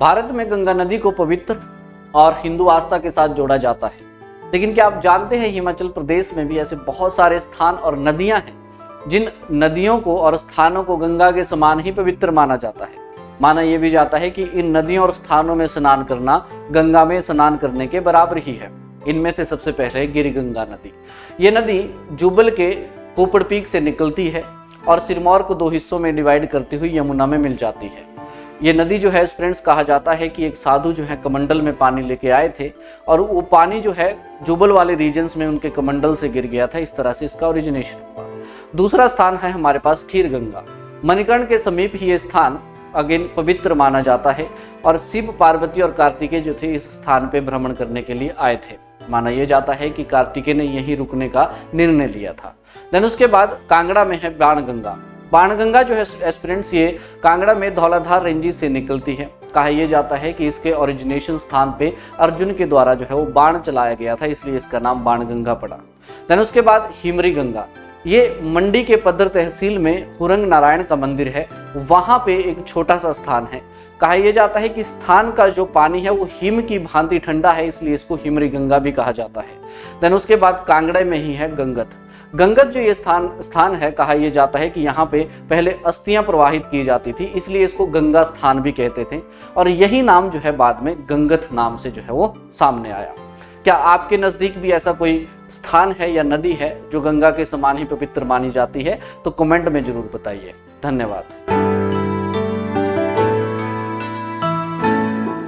भारत में गंगा नदी को पवित्र और हिंदू आस्था के साथ जोड़ा जाता है। लेकिन क्या आप जानते हैं हिमाचल प्रदेश में भी ऐसे बहुत सारे स्थान और नदियां हैं जिन नदियों को और स्थानों को गंगा के समान ही पवित्र माना जाता है। माना यह भी जाता है कि इन नदियों और स्थानों में स्नान करना गंगा में स्नान करने के बराबर ही है। इनमें से सबसे पहले गिरी गंगा नदी। ये नदी जुब्बल के कोपड़ पीक से निकलती है और सिरमौर को 2 हिस्सों में डिवाइड करती हुई यमुना में मिल जाती है। ये नदी जो है फ्रेंड्स, कहा जाता है कि एक साधु जो है कमंडल में पानी लेके आए थे और वो पानी जो है जुब्बल वाले रीजन्स में उनके कमंडल से गिर गया था। इस तरह से इसका ओरिजिनेशन हुआ। दूसरा स्थान है हमारे पास खीर गंगा। मणिकर्ण के समीप ही ये स्थान अगेन पवित्र माना जाता है और शिव, पार्वती और कार्तिकेय जो थे इस स्थान पे भ्रमण करने के लिए आए थे। माना यह जाता है कि कार्तिकेय ने यहीं रुकने का निर्णय लिया था। देन उसके बाद कांगड़ा में है बाणगंगा। बाणगंगा जो है एस्पिरेंट्स, ये कांगड़ा में धौलाधार रेंजेस से निकलती है। कहा यह जाता है कि इसके ओरिजिनेशन स्थान पे अर्जुन के द्वारा जो है वो बाण चलाया गया था, इसलिए इसका नाम बाणगंगा पड़ा। देन उसके बाद हिमरी गंगा। ये मंडी के पद्दर तहसील में हुरंग नारायण का मंदिर है, वहाँ पे एक छोटा सा स्थान है। कहा यह जाता है कि स्थान का जो पानी है वो हिम की भांति ठंडा है, इसलिए इसको हिमरी गंगा भी कहा जाता है। देन उसके बाद कांगड़ा में ही है गंगत। गंगत जो ये स्थान है, कहा यह जाता है कि यहाँ पे पहले अस्थियां प्रवाहित की जाती थी, इसलिए इसको गंगा स्थान भी कहते थे और यही नाम जो है बाद में गंगत नाम से जो है वो सामने आया। क्या आपके नज़दीक भी ऐसा कोई स्थान है या नदी है जो गंगा के समान ही पवित्र मानी जाती है? तो कमेंट में जरूर बताइए। धन्यवाद।